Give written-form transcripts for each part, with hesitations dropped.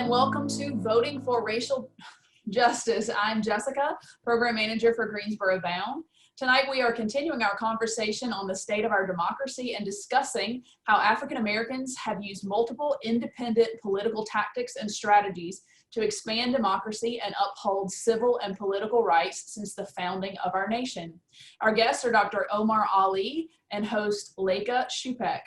and welcome to Voting for Racial Justice. I'm Jessica, Program Manager for Greensboro Bound. Tonight we are continuing our conversation on the state of our democracy and discussing how African Americans have used multiple independent political tactics and strategies to expand democracy and uphold civil and political rights since the founding of our nation. Our guests are Dr. OMAR Ali and host Leka Shupek.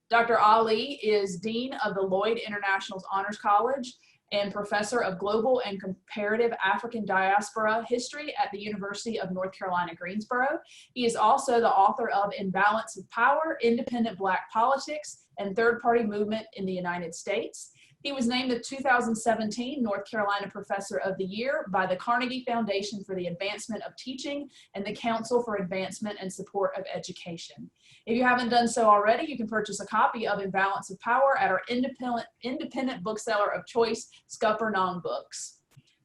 Dr. Ali is Dean of the Lloyd International Honors College and Professor of Global and Comparative African Diaspora History at the University of North Carolina, Greensboro. He is also the author of Imbalance of Power, Independent Black Politics, and Third-Party Movement in the United States. He was named the 2017 North Carolina Professor of the Year by the Carnegie Foundation for the Advancement of Teaching and the Council for Advancement and Support of Education. If you haven't done so already, you can purchase a copy of Imbalance of Power at our independent bookseller of choice, Scuppernong Books.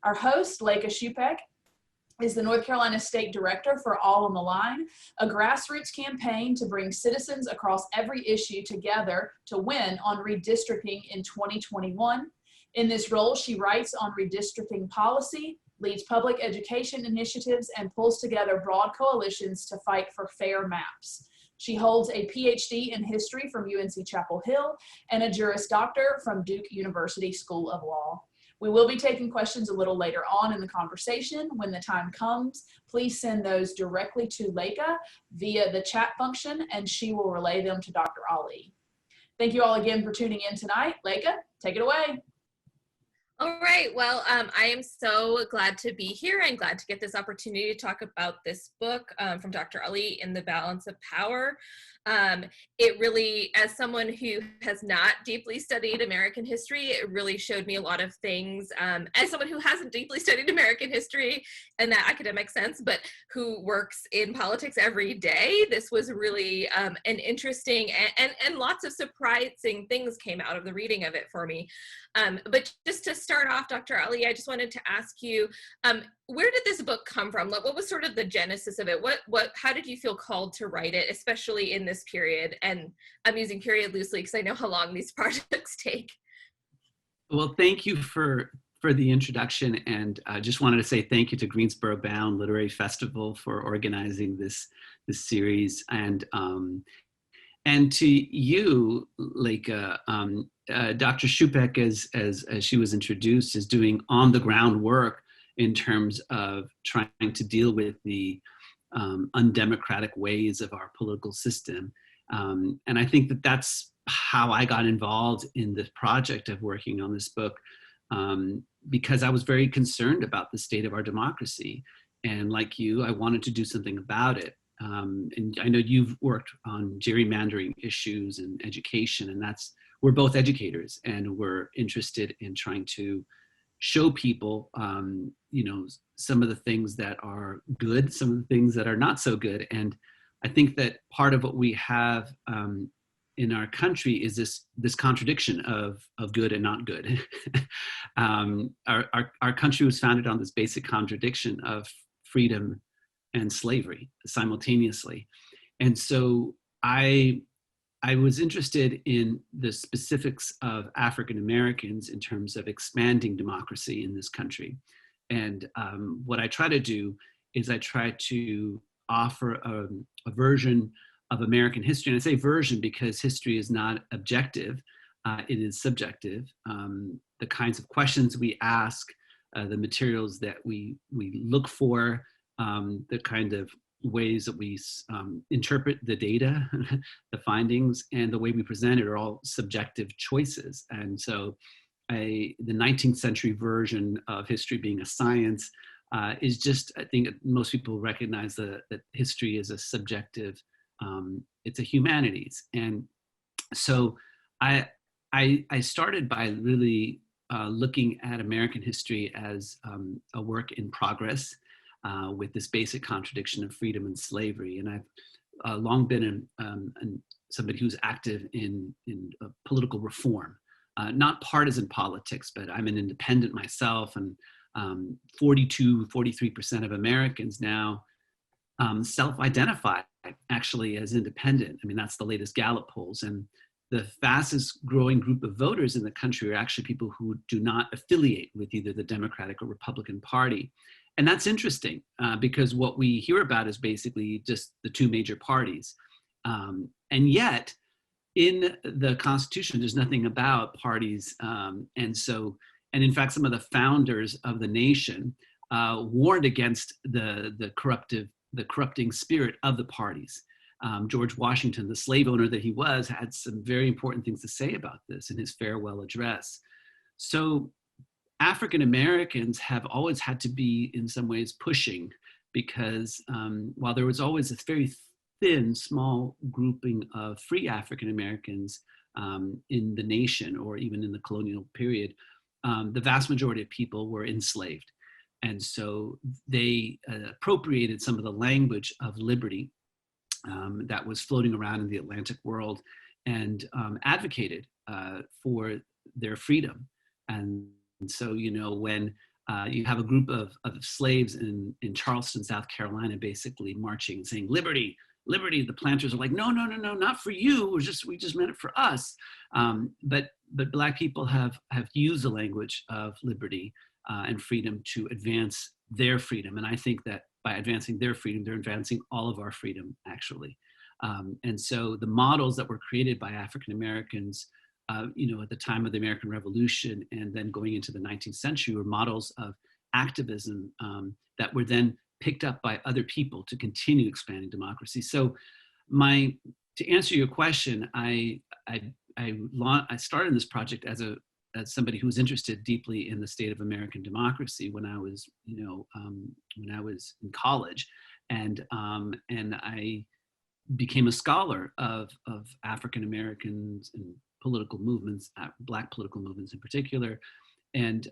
Our host, Leka Shupek, is the North Carolina State Director for All on the Line, a grassroots campaign to bring citizens across every issue together to win on redistricting in 2021. In this role, she writes on redistricting policy, leads public education initiatives, and pulls together broad coalitions to fight for fair maps. She holds a Ph.D. in history from UNC Chapel Hill and a Juris Doctor from Duke University School of Law. We will be taking questions a little later on in the conversation. When the time comes, please send those directly to Leka via the chat function, and she will relay them to Dr. Ali. Thank you all again for tuning in tonight. Leka, take it away. All right, well, I am so glad to be here and glad to get this opportunity to talk about this book from Dr. Ali, In the Balance of Power. It really, as someone who has not deeply studied American history, it really showed me a lot of things. As someone who hasn't deeply studied American history in that academic sense, but who works in politics every day, this was really an interesting and lots of surprising things came out of the reading of it for me. But just to start off, Dr. Ali, I just wanted to ask you, where did this book come from? Like, what was sort of the genesis of it? How did you feel called to write it, especially in this period? And I'm using period loosely because I know how long these projects take. Well, thank you for the introduction, and I just wanted to say thank you to Greensboro Bound Literary Festival for organizing this series, and to you, Leka. Dr. Shupek, as she was introduced, is doing on-the-ground work in terms of trying to deal with the undemocratic ways of our political system. And I think that that's how I got involved in the project of working on this book, because I was very concerned about the state of our democracy. And like you, I wanted to do something about it. And I know you've worked on gerrymandering issues and education, and we're both educators, and we're interested in trying to show people, some of the things that are good, some of the things that are not so good. And I think that part of what we have in our country is this contradiction of good and not good. Our country was founded on this basic contradiction of freedom and slavery simultaneously. And so I was interested in the specifics of African Americans in terms of expanding democracy in this country. And what I try to do is I try to offer a version of American history. And I say version because history is not objective, it is subjective. The kinds of questions we ask, the materials that we look for, the kind of ways that we interpret the data, the findings, and the way we present it are all subjective choices. And so the 19th century version of history being a science is just, I think most people recognize that history is a subjective, it's a humanities. And so I started by really looking at American history as a work in progress, with this basic contradiction of freedom and slavery. And I've long been somebody who's active in political reform, not partisan politics, but I'm an independent myself, and 43% of Americans now self-identify actually as independent. I mean, that's the latest Gallup polls. And the fastest growing group of voters in the country are actually people who do not affiliate with either the Democratic or Republican Party. And that's interesting because what we hear about is basically just the two major parties. And yet, in the Constitution, there's nothing about parties. And in fact, some of the founders of the nation warned against the corrupting spirit of the parties. George Washington, the slave owner that he was, had some very important things to say about this in his farewell address. So African Americans have always had to be, in some ways, pushing, because while there was always a very thin, small grouping of free African Americans in the nation, or even in the colonial period, the vast majority of people were enslaved. And so they appropriated some of the language of liberty that was floating around in the Atlantic world, and advocated for their freedom. And so, when you have a group of slaves in Charleston, South Carolina, basically marching and saying, "Liberty, liberty," the planters are like, "No, no, no, no, not for you. We just meant it for us." But Black people have used the language of liberty and freedom to advance their freedom. And I think that by advancing their freedom, they're advancing all of our freedom, actually. And so the models that were created by African Americans, at the time of the American Revolution and then going into the 19th century, were models of activism that were then picked up by other people to continue expanding democracy. So to answer your question, I started this project as somebody who was interested deeply in the state of American democracy when I was, when I was in college, and I became a scholar of African Americans and political movements, Black political movements in particular, and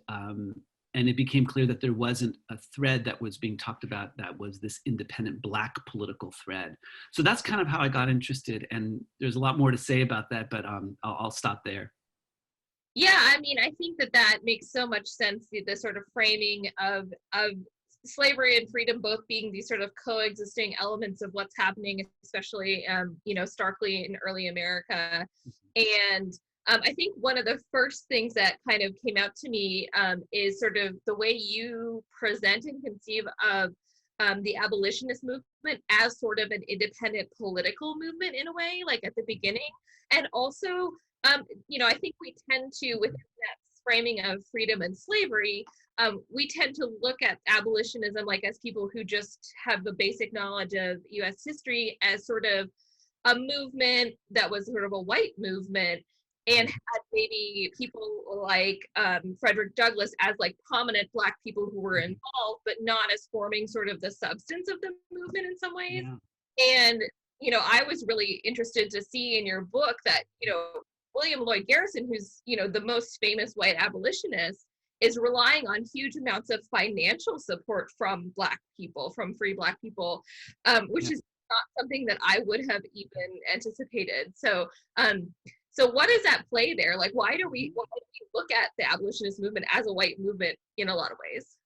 it became clear that there wasn't a thread that was being talked about that was this independent Black political thread. So that's kind of how I got interested, and there's a lot more to say about that, but I'll stop there. Yeah, I mean, I think that makes so much sense, the sort of framing of slavery and freedom both being these sort of coexisting elements of what's happening, especially, starkly in early America. And I think one of the first things that kind of came out to me is sort of the way you present and conceive of the abolitionist movement as sort of an independent political movement in a way, like at the beginning. And also, I think we tend to, within that framing of freedom and slavery, we tend to look at abolitionism like as people who just have the basic knowledge of US history as sort of a movement that was sort of a white movement, and had maybe people like Frederick Douglass as like prominent Black people who were involved, but not as forming sort of the substance of the movement in some ways. Yeah. And, I was really interested to see in your book that, William Lloyd Garrison, who's, the most famous white abolitionist, is relying on huge amounts of financial support from Black people, from free Black people, which is not something that I would have even anticipated. So, so what is at play there? Like, why do we look at the abolitionist movement as a white movement in a lot of ways?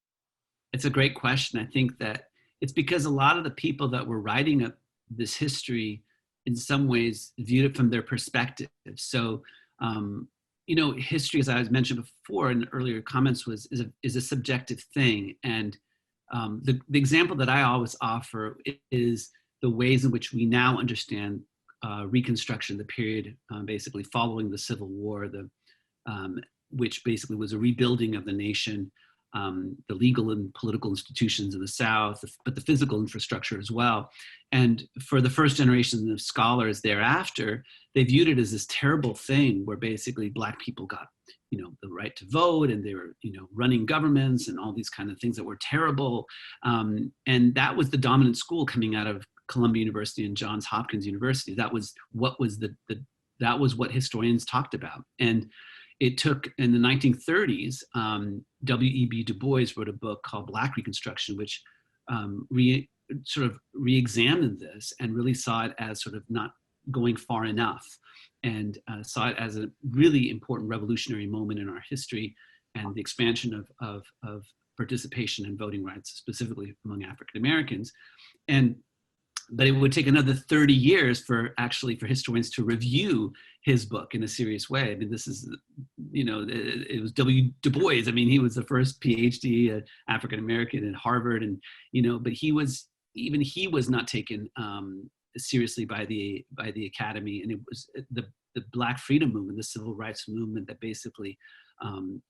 It's a great question. I think that it's because a lot of the people that were writing up this history in some ways viewed it from their perspective. So, history, as I mentioned before in earlier comments, is a subjective thing. And the example that I always offer is the ways in which we now understand Reconstruction, the period basically following the Civil War, which basically was a rebuilding of the nation, the legal and political institutions in the South, but the physical infrastructure as well. And for the first generation of scholars thereafter, they viewed it as this terrible thing where basically Black people got, the right to vote, and they were, running governments and all these kind of things that were terrible. And that was the dominant school coming out of Columbia University and Johns Hopkins University. That was what historians talked about. And it took, in the 1930s, W.E.B. Du Bois wrote a book called Black Reconstruction, which re-examined this and really saw it as sort of not going far enough, and saw it as a really important revolutionary moment in our history and the expansion of participation and voting rights, specifically among African Americans. And But it would take another 30 years for historians to review his book in a serious way. I mean, this is, it was W. Du Bois. I mean, he was the first Ph.D. African-American at Harvard, and, but he was not taken seriously by the academy. And it was the Black freedom movement, the civil rights movement, that basically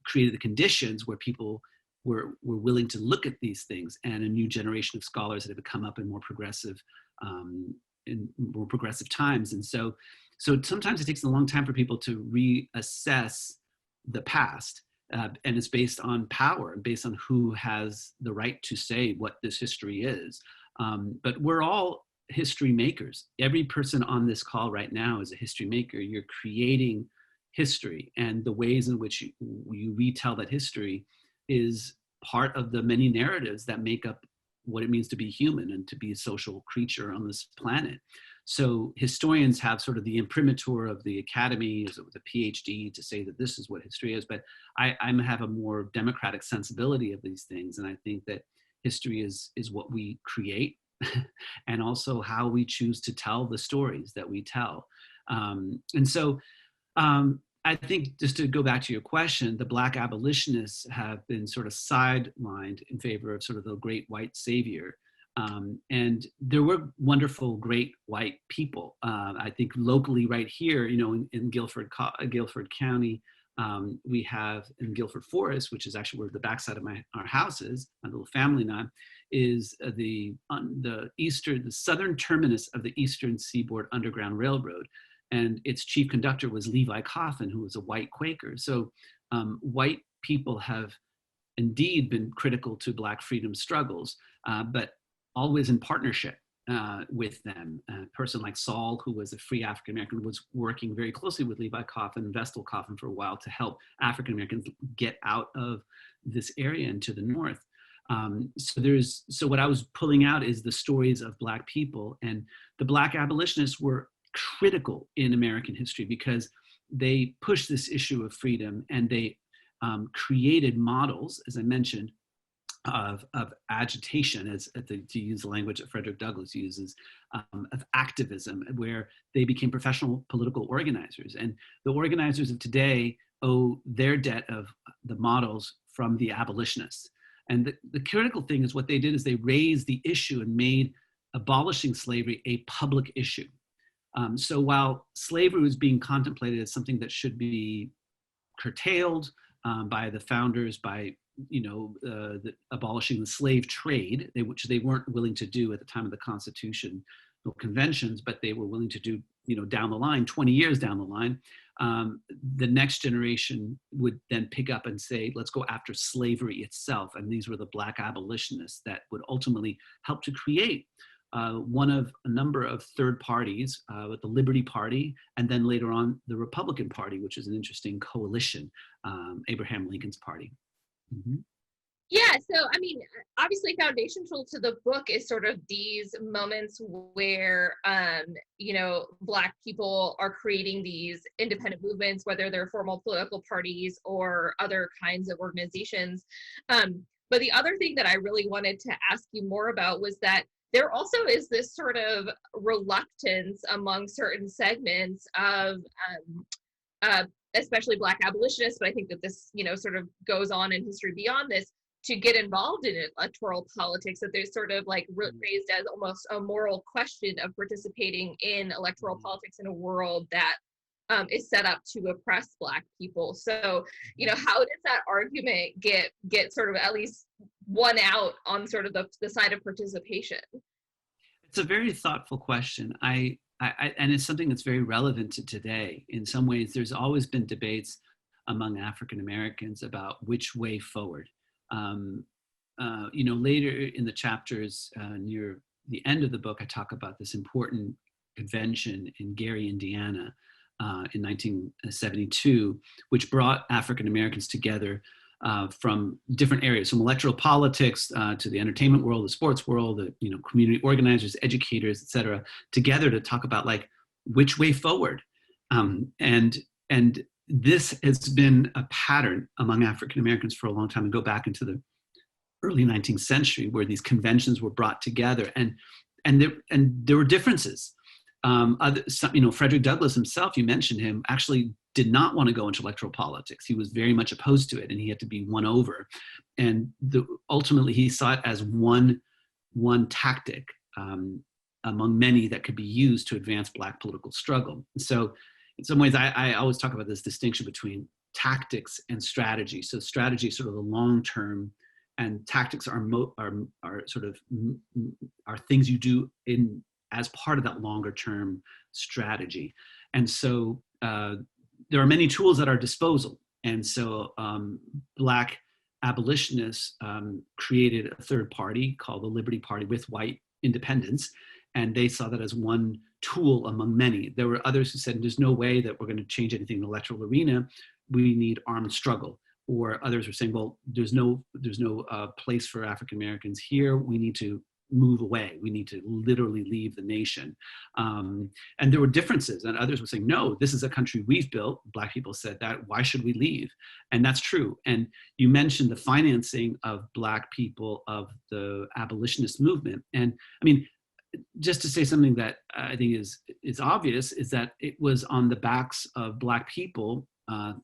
created the conditions where people were willing to look at these things, and a new generation of scholars that have come up in more progressive times. And so sometimes it takes a long time for people to reassess the past, and it's based on power and based on who has the right to say what this history is. But we're all history makers. Every person on this call right now is a history maker. You're creating history, and the ways in which you retell that history is part of the many narratives that make up what it means to be human and to be a social creature on this planet. So historians have sort of the imprimatur of the academy with a PhD to say that this is what history is, but I have a more democratic sensibility of these things. And I think that history is what we create and also how we choose to tell the stories that we tell. I think, just to go back to your question, the Black abolitionists have been sort of sidelined in favor of sort of the great white savior. And there were wonderful, great white people. I think locally right here, in Guilford County, we have in Guilford Forest, which is actually where the backside of our house is, my little family and I, is the southern terminus of the Eastern Seaboard Underground Railroad. And its chief conductor was Levi Coffin, who was a white Quaker. So white people have indeed been critical to Black freedom struggles, but always in partnership with them. A person like Saul, who was a free African-American, was working very closely with Levi Coffin and Vestal Coffin for a while to help African-Americans get out of this area into the North. So what I was pulling out is the stories of Black people, and the Black abolitionists were critical in American history because they pushed this issue of freedom, and they created models, as I mentioned, of agitation, to use the language that Frederick Douglass uses, of activism, where they became professional political organizers. And the organizers of today owe their debt of the models from the abolitionists. And the critical thing is what they did is they raised the issue and made abolishing slavery a public issue. So while slavery was being contemplated as something that should be curtailed by the founders, by abolishing the slave trade, which they weren't willing to do at the time of the Constitutional conventions, but they were willing to do, down the line, 20 years down the line, the next generation would then pick up and say, let's go after slavery itself. And these were the Black abolitionists that would ultimately help to create one of a number of third parties, with the Liberty Party, and then later on the Republican Party, which is an interesting coalition, Abraham Lincoln's party. Mm-hmm. Yeah, so I mean, obviously foundational to the book is sort of these moments where, Black people are creating these independent movements, whether they're formal political parties or other kinds of organizations. But the other thing that I really wanted to ask you more about was that there also is this sort of reluctance among certain segments of, especially Black abolitionists, but I think that this, sort of goes on in history beyond this, to get involved in electoral politics, that there's sort of like raised as almost a moral question of participating in electoral politics in a world that is set up to oppress Black people. So, how does that argument get sort of at least won out on sort of the side of participation? It's a very thoughtful question. And it's something that's very relevant to today. In some ways, there's always been debates among African Americans about which way forward. Later in the chapters near the end of the book, I talk about this important convention in Gary, Indiana, in 1972, which brought African Americans together from different areas, from electoral politics to the entertainment world, the sports world, the community organizers, educators, et cetera, together to talk about like which way forward. And this has been a pattern among African Americans for a long time, and go back into the early 19th century, where these conventions were brought together. And there were differences. Frederick Douglass himself, you mentioned him, actually did not want to go into electoral politics. He was very much opposed to it, and he had to be won over. And ultimately, he saw it as one tactic among many that could be used to advance Black political struggle. So in some ways, I always talk about this distinction between tactics and strategy. So strategy is sort of the long term, and tactics are things you do as part of that longer term strategy. And so there are many tools at our disposal. And so Black abolitionists created a third party called the Liberty Party with white independents. And they saw that as one tool among many. There were others who said, there's no way that we're going to change anything in the electoral arena. We need armed struggle. Or others were saying, well, there's no place for African Americans here. We need to move away. We need to literally leave the nation. And there were differences. And others were saying, no, this is a country we've built. Black people said that. Why should we leave? And that's true. And you mentioned the financing of Black people of the abolitionist movement. And I mean, just to say something that I think is obvious, is that it was on the backs of Black people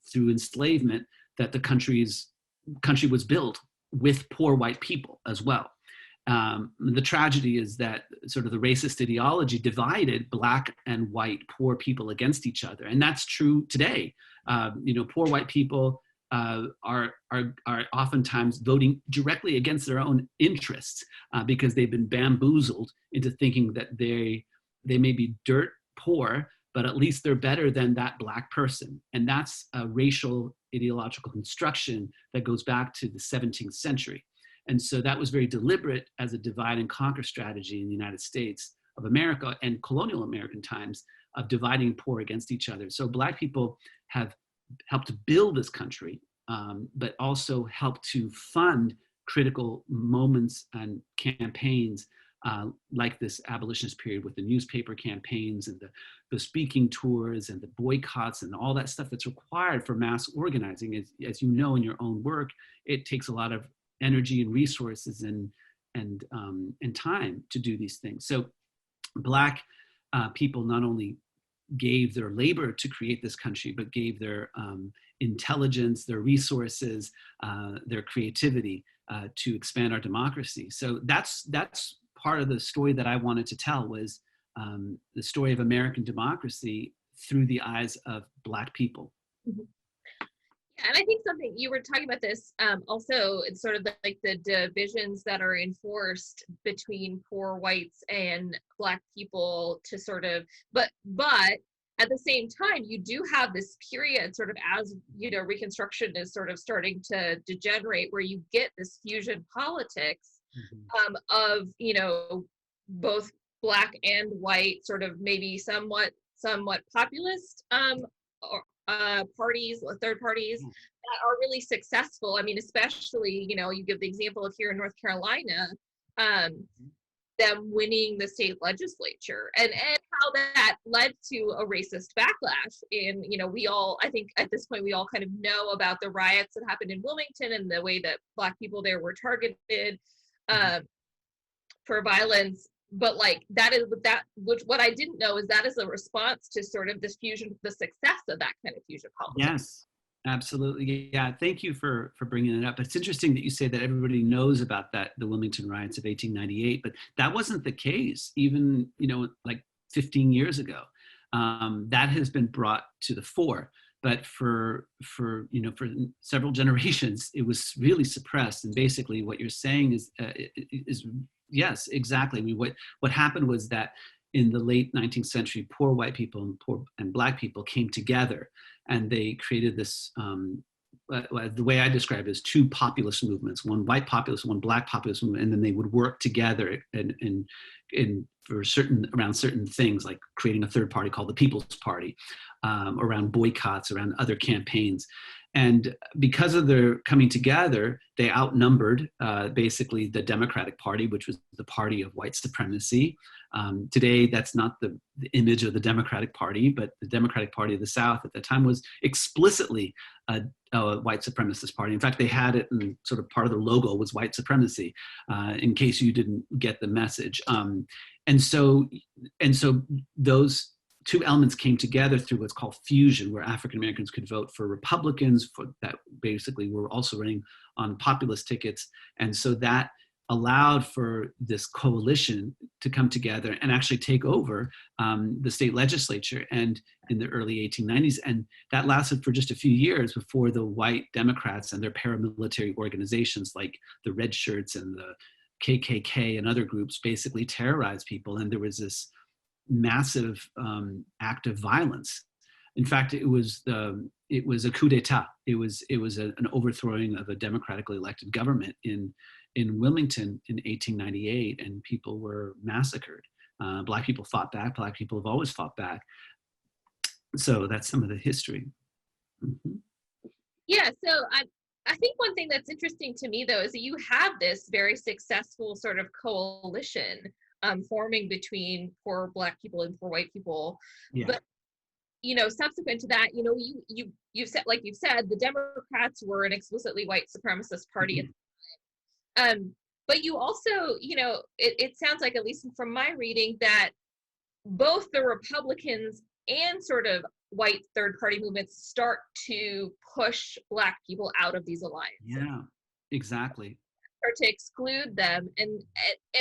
through enslavement that the country was built, with poor white people as well. The tragedy is that sort of the racist ideology divided Black and white poor people against each other. And that's true today. Poor white people are oftentimes voting directly against their own interests because they've been bamboozled into thinking that they may be dirt poor, but at least they're better than that Black person. And that's a racial ideological construction that goes back to the 17th century. And so that was very deliberate as a divide and conquer strategy in the United States of America and colonial American times of dividing poor against each other. So Black people have helped to build this country, but also helped to fund critical moments and campaigns like this abolitionist period with the newspaper campaigns and the speaking tours and the boycotts and all that stuff that's required for mass organizing. As you know in your own work, it takes a lot of energy and resources and time to do these things. So Black people not only gave their labor to create this country, but gave their intelligence, their resources, their creativity to expand our democracy. So that's part of the story that I wanted to tell, was the story of American democracy through the eyes of Black people. Mm-hmm. Yeah, and I think something you were talking about this also, it's sort of like the divisions that are enforced between poor whites and Black people to sort of, but at the same time, you do have this period sort of as, Reconstruction is sort of starting to degenerate, where you get this fusion politics of, both Black and white, sort of maybe somewhat populist parties, third parties that are really successful. I mean, especially, you give the example of here in North Carolina, them winning the state legislature and how that led to a racist backlash. And, I think at this point, we all kind of know about the riots that happened in Wilmington and the way that Black people there were targeted for violence. But what I didn't know is that is a response to sort of this fusion, the success of that kind of fusion politics. Yes, absolutely. Yeah, thank you for bringing it up. It's interesting that you say that everybody knows about the Wilmington riots of 1898, but that wasn't the case even, like 15 years ago. That has been brought to the fore. But for several generations, it was really suppressed. And basically what you're saying is yes, exactly. What happened was that in the late 19th century, poor white people and Black people came together, and they created this, the way I describe it is two populist movements, one white populist, one Black populist movement, and then they would work together around certain things, like creating a third party called the People's Party, around boycotts, around other campaigns. And because of their coming together, they outnumbered basically the Democratic Party, which was the party of white supremacy. Today, that's not the image of the Democratic Party, but the Democratic Party of the South at the time was explicitly a white supremacist party. In fact, they had it in sort of part of the logo was white supremacy, in case you didn't get the message. And so those two elements came together through what's called fusion, where African Americans could vote for Republicans that basically were also running on populist tickets. And so that allowed for this coalition to come together and actually take over the state legislature and in the early 1890s. And that lasted for just a few years before the white Democrats and their paramilitary organizations like the Red Shirts and the KKK and other groups basically terrorized people. And there was this massive act of violence. In fact, it was a coup d'etat. It was an overthrowing of a democratically elected government in Wilmington in 1898, and people were massacred. Black people fought back. Black people have always fought back. So that's some of the history. Mm-hmm. Yeah, so I think one thing that's interesting to me, though, is that you have this very successful sort of coalition forming between poor Black people and poor white people. Yeah. But, subsequent to that, you've said, like you've said, the Democrats were an explicitly white supremacist party at the time. But you also, it sounds like, at least from my reading, that both the Republicans and sort of white third party movements start to push Black people out of these alliances. Yeah, exactly. Start to exclude them, and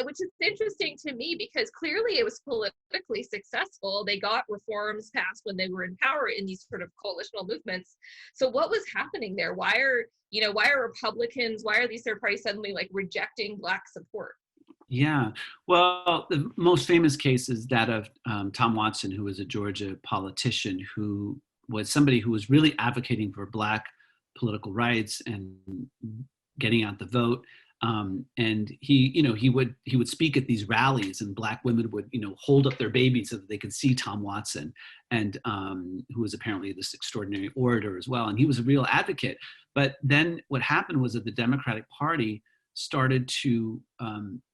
which is interesting to me because clearly it was politically successful. They got reforms passed when they were in power in these sort of coalitional movements. So what was happening there? Why are Republicans, why are these third parties suddenly like rejecting Black support? Yeah, well, the most famous case is that of Tom Watson, who was a Georgia politician who was somebody who was really advocating for Black political rights and getting out the vote. And he would speak at these rallies, and Black women would, hold up their babies so that they could see Tom Watson, and who was apparently this extraordinary orator as well. And he was a real advocate. But then what happened was that the Democratic Party started to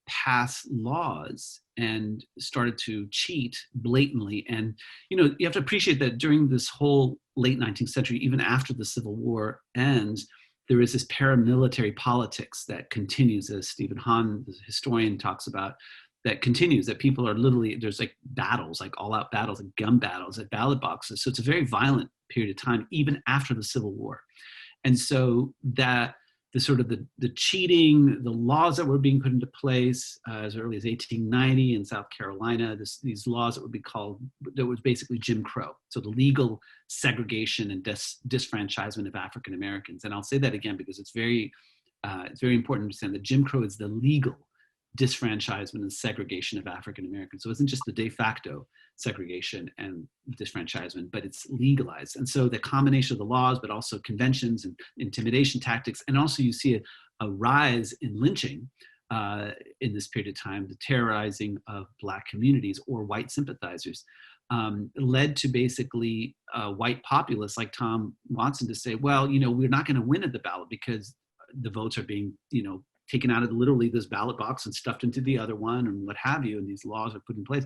pass laws and started to cheat blatantly. And, you have to appreciate that during this whole late 19th century, even after the Civil War ends, there is this paramilitary politics that continues, as Stephen Hahn, the historian, talks about, that continues, that people are literally, there's like battles, like all out battles, like gun battles at ballot boxes. So it's a very violent period of time, even after the Civil War. And so that the sort of the cheating, the laws that were being put into place as early as 1890 in South Carolina, these laws that would be called, that was basically Jim Crow. So the legal segregation and disfranchisement of African Americans. And I'll say that again because it's very important to understand that Jim Crow is the legal disfranchisement and segregation of African Americans. So it isn't just the de facto segregation and disfranchisement, but it's legalized. And so the combination of the laws, but also conventions and intimidation tactics, and also you see a rise in lynching in this period of time, the terrorizing of Black communities or white sympathizers, led to basically white populists like Tom Watson to say, well, we're not going to win at the ballot because the votes are being, taken out of literally this ballot box and stuffed into the other one and what have you, and these laws are put in place.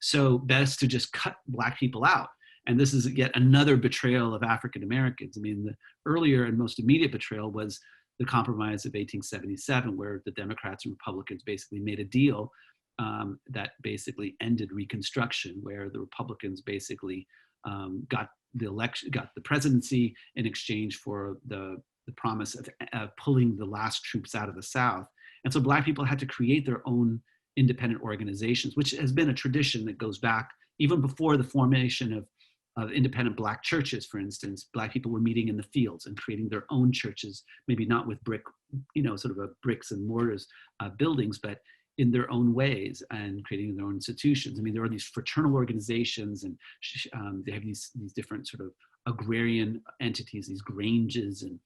So best to just cut Black people out. And this is yet another betrayal of African Americans. I mean, the earlier and most immediate betrayal was the Compromise of 1877, where the Democrats and Republicans basically made a deal that basically ended Reconstruction, where the Republicans basically got the presidency in exchange for the promise of pulling the last troops out of the South. And so Black people had to create their own independent organizations, which has been a tradition that goes back even before the formation of independent Black churches. For instance, Black people were meeting in the fields and creating their own churches, maybe not with brick, sort of a bricks and mortars buildings, but in their own ways and creating their own institutions. I mean, there are these fraternal organizations, and they have these different sort of agrarian entities, these granges and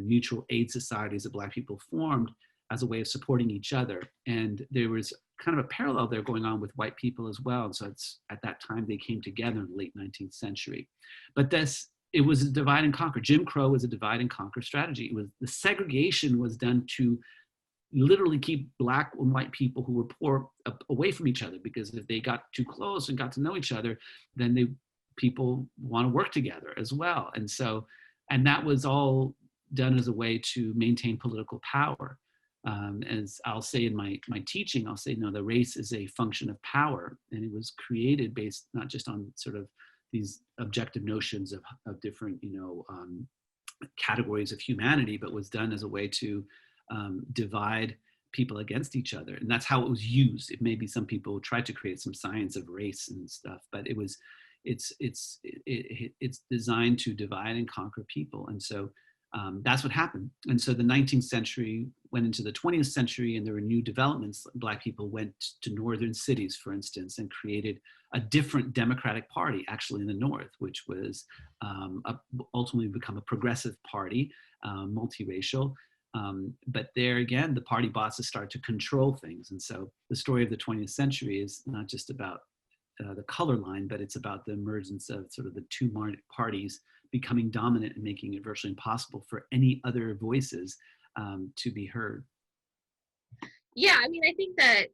mutual aid societies that Black people formed as a way of supporting each other. And there was kind of a parallel there going on with white people as well. And so it's at that time they came together in the late 19th century. But it was a divide and conquer. Jim Crow was a divide and conquer strategy. The segregation was done to literally keep Black and white people who were poor away from each other, because if they got too close and got to know each other, then people want to work together as well. And that was all done as a way to maintain political power. As I'll say in my teaching, I'll say, no, the race is a function of power, and it was created based not just on sort of these objective notions of different, categories of humanity, but was done as a way to divide people against each other. And that's how it was used. It may be some people tried to create some science of race and stuff, but it's designed to divide and conquer people. And so that's what happened. And so the 19th century went into the 20th century, and there were new developments. Black people went to northern cities, for instance, and created a different Democratic Party, actually in the North, which was ultimately become a progressive party, multiracial. But there again, the party bosses started to control things. And so the story of the 20th century is not just about the color line, but it's about the emergence of sort of the two parties becoming dominant and making it virtually impossible for any other voices to be heard. Yeah, I mean, I think that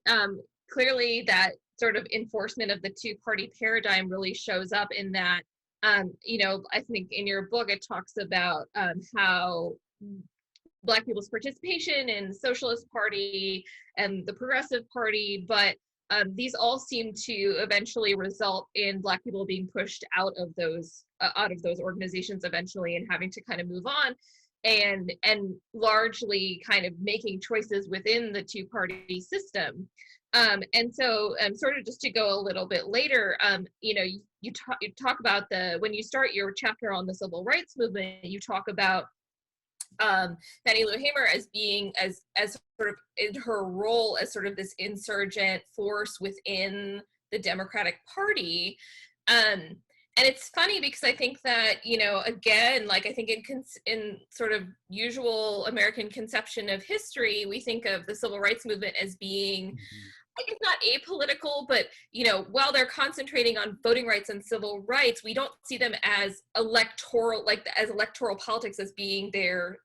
clearly that sort of enforcement of the two-party paradigm really shows up in that, I think in your book, it talks about how Black people's participation in the Socialist Party and the Progressive Party, but these all seem to eventually result in Black people being pushed out of those organizations eventually, and having to kind of move on, and largely kind of making choices within the two-party system. And so sort of just to go a little bit later, you talk about when you start your chapter on the civil rights movement, you talk about Fannie Lou Hamer as being as sort of in her role as sort of this insurgent force within the Democratic Party. And it's funny because I think that, again, like I think in sort of usual American conception of history, we think of the civil rights movement as being, I guess, not apolitical, but, while they're concentrating on voting rights and civil rights, we don't see them as electoral politics as being their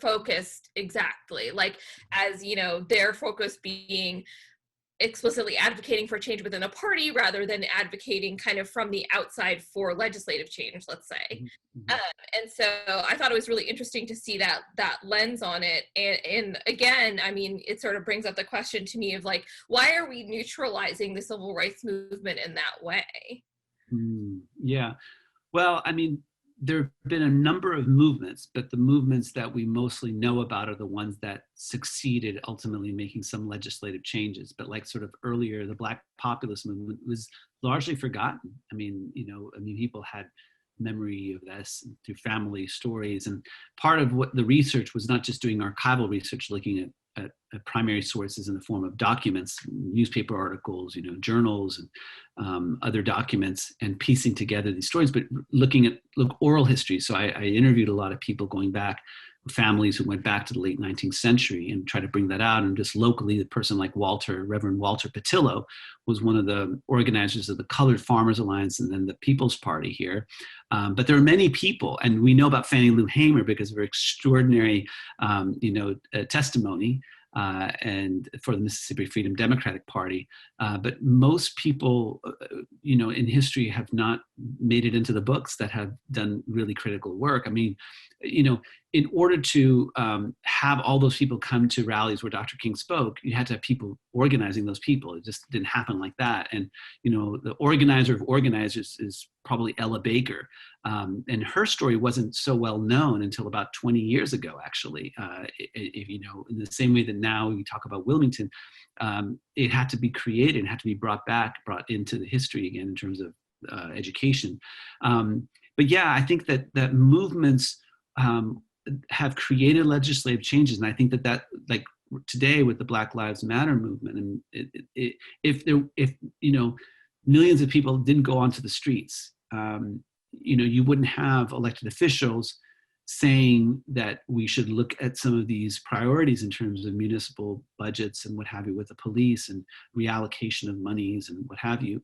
focused exactly, like as, their focus being explicitly advocating for change within a party rather than advocating kind of from the outside for legislative change, let's say. And so I thought it was really interesting to see that lens on it. And again, I mean, it sort of brings up the question to me of like, why are we neutralizing the civil rights movement in that way? Yeah. Well, I mean, there have been a number of movements, but the movements that we mostly know about are the ones that succeeded ultimately making some legislative changes. But like sort of earlier, the Black populist movement was largely forgotten. I mean, people had memory of this through family stories. And part of what the research was not just doing archival research, looking at primary sources in the form of documents, newspaper articles, journals and other documents, and piecing together these stories, but looking at oral history. So I interviewed a lot of people going back, families who went back to the late 19th century, and try to bring that out. And just locally, the person like Reverend Walter Patillo was one of the organizers of the Colored Farmers Alliance and then the People's Party here. But there are many people, and we know about Fannie Lou Hamer because of her extraordinary, testimony and for the Mississippi Freedom Democratic Party. But most people, in history have not made it into the books that have done really critical work. I mean, in order to have all those people come to rallies where Dr. King spoke, you had to have people organizing those people. It just didn't happen like that. And, the organizer of organizers is probably Ella Baker. And her story wasn't so well known until about 20 years ago, actually. In the same way that now we talk about Wilmington, it had to be created and had to be brought into the history again in terms of education. But yeah, I think that movements have created legislative changes. And I think that like today with the Black Lives Matter movement, and if millions of people didn't go onto the streets, you wouldn't have elected officials saying that we should look at some of these priorities in terms of municipal budgets and what have you with the police and reallocation of monies and what have you.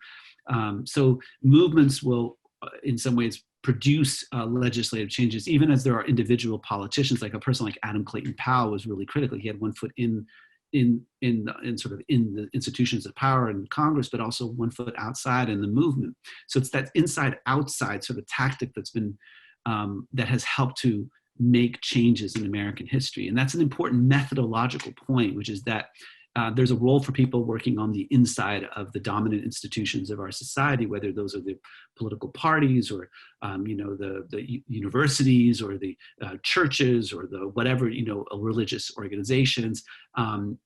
So movements will, in some ways, produce legislative changes, even as there are individual politicians, like a person like Adam Clayton Powell was really critical. He had one foot in the institutions of power in Congress, but also one foot outside in the movement. So it's that inside outside sort of tactic that's been that has helped to make changes in American history. And that's an important methodological point, which is that there's a role for people working on the inside of the dominant institutions of our society, whether those are the political parties or, the universities or the churches or the whatever, religious organizations,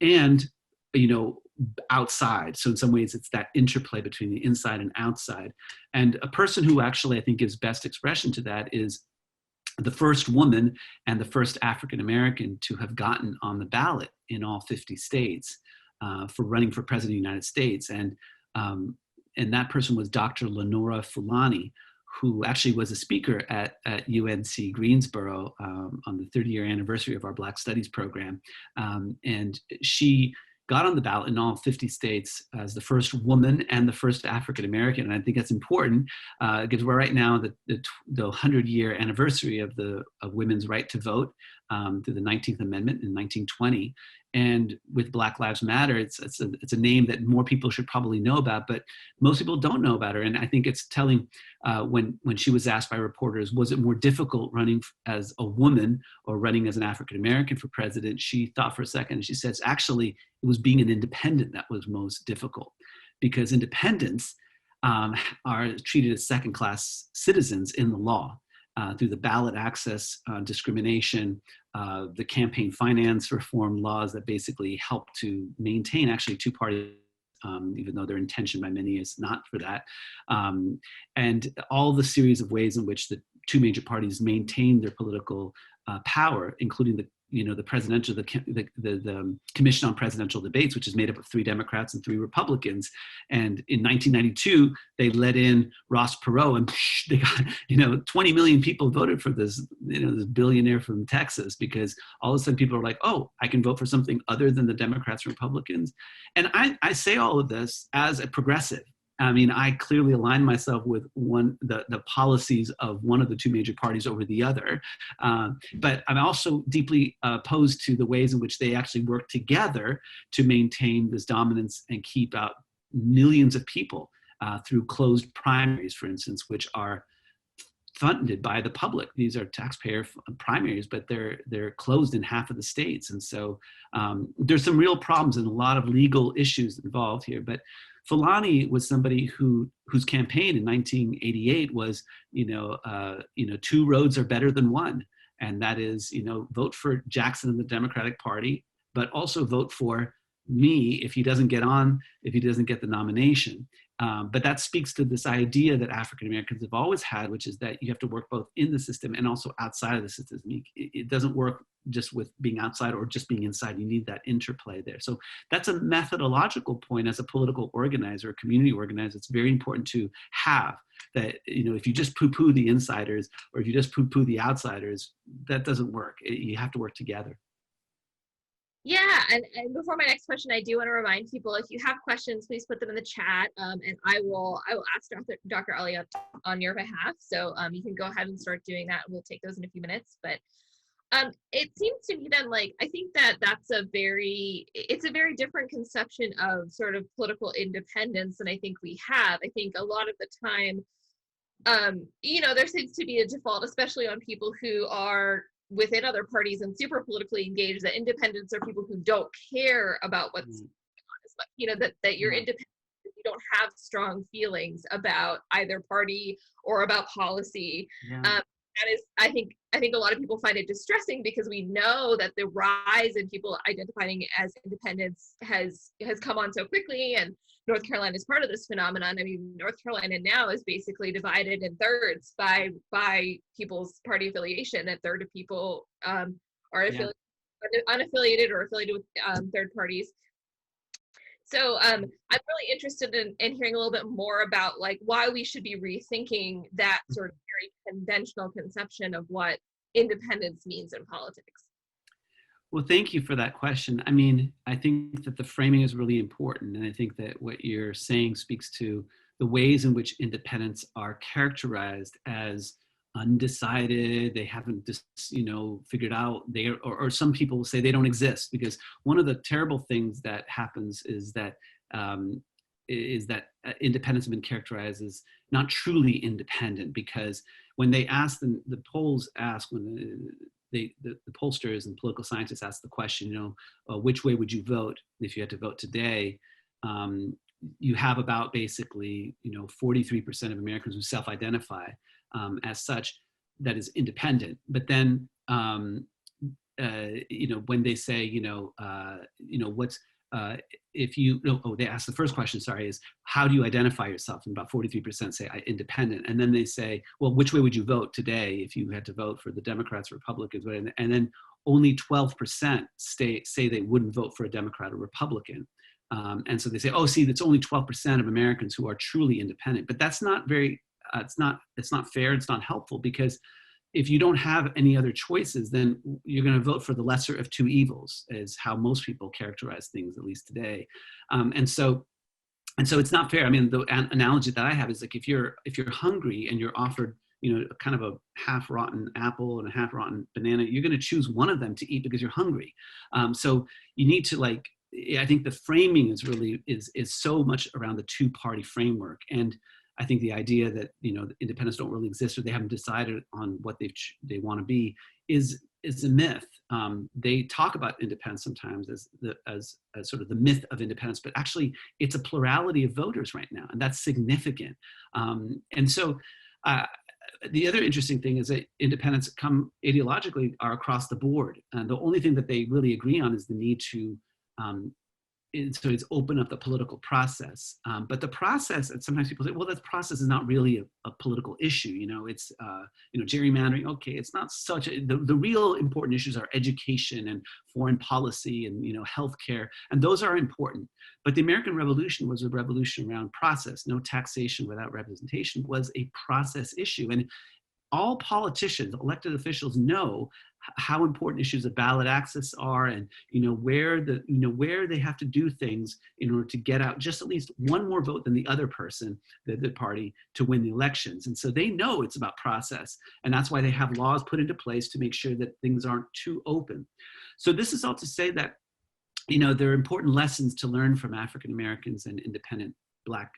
and, outside. So in some ways, it's that interplay between the inside and outside. And a person who actually, I think, gives best expression to that is the first woman and the first African-American to have gotten on the ballot in all 50 states for running for president of the United States. And that person was Dr. Lenora Fulani, who actually was a speaker at UNC Greensboro on the 30-year anniversary of our Black Studies program. And she got on the ballot in all 50 states as the first woman and the first African-American. And I think that's important because we're right now the 100-year anniversary of women's right to vote through the 19th Amendment in 1920. And with Black Lives Matter, it's a name that more people should probably know about, but most people don't know about her. And I think it's telling when she was asked by reporters, was it more difficult running as a woman or running as an African-American for president? She thought for a second and she says, actually, it was being an independent that was most difficult, because independents are treated as second-class citizens in the law. Through the ballot access discrimination, the campaign finance reform laws that basically help to maintain actually two-party, even though their intention by many is not for that. And all the series of ways in which the two major parties maintain their political power, including the presidential, the Commission on Presidential Debates, which is made up of 3 Democrats and 3 Republicans. And in 1992, they let in Ross Perot, and they got, 20 million people voted for this, this billionaire from Texas, because all of a sudden people are like, oh, I can vote for something other than the Democrats and Republicans. And I say all of this as a progressive. I mean, I clearly align myself with the policies of one of the 2 major parties over the other. But I'm also deeply opposed to the ways in which they actually work together to maintain this dominance and keep out millions of people through closed primaries, for instance, which are funded by the public. These are taxpayer primaries, but they're closed in half of the states. And so there's some real problems and a lot of legal issues involved here. But Fulani was somebody whose campaign in 1988 was, 2 roads are better than one. And that is, vote for Jackson and the Democratic Party, but also vote for me if he doesn't get the nomination. But that speaks to this idea that African Americans have always had, which is that you have to work both in the system and also outside of the system. It doesn't work just with being outside or just being inside. You need that interplay there. So that's a methodological point as a political organizer, a community organizer. It's very important to have that, if you just poo-poo the insiders or if you just poo-poo the outsiders, that doesn't work. You have to work together. Yeah, and before my next question, I do want to remind people, if you have questions, please put them in the chat, and I will ask Dr. Ali on your behalf. So you can go ahead and start doing that, and we'll take those in a few minutes. But it seems to me then, like, I think it's a very different conception of sort of political independence than I think we have. I think a lot of the time, there seems to be a default, especially on people who are within other parties and super politically engaged, that independents are people who don't care about what's going on, that you're independent, you don't have strong feelings about either party or about policy. Yeah. That is, I think a lot of people find it distressing, because we know that the rise in people identifying as independents has come on so quickly, and North Carolina is part of this phenomenon. I mean, North Carolina now is basically divided in thirds by people's party affiliation. A third of people are unaffiliated or affiliated with third parties. So I'm really interested in hearing a little bit more about, like, why we should be rethinking that sort of very conventional conception of what independence means in politics. Well, thank you for that question. I mean, I think that the framing is really important. And I think that what you're saying speaks to the ways in which independents are characterized as undecided. They haven't just, figured out, or some people will say they don't exist, because one of the terrible things that happens is that independents have been characterized as not truly independent, because when they ask the polls ask, when the pollsters and political scientists ask the question, which way would you vote if you had to vote today? You have about basically, 43% of Americans who self-identify as such, that is independent. But then, when they say, what's, if you, they ask the first question, is how do you identify yourself? And about 43% say independent. And then they say, well, which way would you vote today if you had to vote for the Democrats, Republicans? And then only 12% say they wouldn't vote for a Democrat or Republican. And so they say, that's only 12% of Americans who are truly independent. But that's not very, it's not fair, it's not helpful, because if you don't have any other choices, then you're going to vote for the lesser of two evils, is how most people characterize things, at least today. And so it's not fair. I mean, the analogy that I have is like, if you're hungry and you're offered, kind of a half-rotten apple and a half-rotten banana, you're going to choose one of them to eat because you're hungry. So you need to, I think the framing is really is so much around the two-party framework. And I think the idea that, the independents don't really exist, or they haven't decided on what they want to be, is a myth. They talk about independence sometimes as sort of the myth of independence, but actually it's a plurality of voters right now, and that's significant. And so the other interesting thing is that independents ideologically are across the board. And the only thing that they really agree on is the need to so it's open up the political process. But the process, and sometimes people say, well, that process is not really a political issue. It's, gerrymandering. Okay, it's not such the real important issues are education and foreign policy and, healthcare. And those are important. But the American Revolution was a revolution around process. No taxation without representation was a process issue. And all politicians, elected officials, know how important issues of ballot access are, and where they have to do things in order to get out just at least one more vote than the other person, the party, to win the elections. And so they know it's about process, and that's why they have laws put into place to make sure that things aren't too open. So this is all to say that there are important lessons to learn from African Americans and independent Black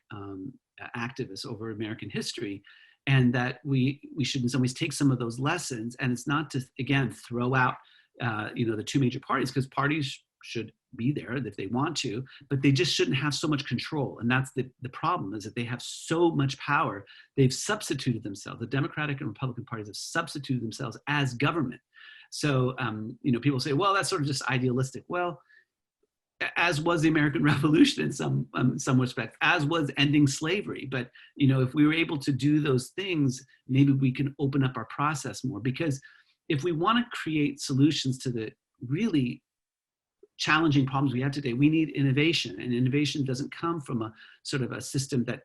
activists over American history. And that we should in some ways take some of those lessons, and it's not to, again, throw out, the two major parties, because parties should be there if they want to, but they just shouldn't have so much control. And that's the problem, is that they have so much power. They've substituted themselves. The Democratic and Republican parties have substituted themselves as government. So, people say, well, that's sort of just idealistic. Well, as was the American Revolution in some respects, as was ending slavery. But, if we were able to do those things, maybe we can open up our process more. Because if we want to create solutions to the really challenging problems we have today, we need innovation. And innovation doesn't come from a sort of a system that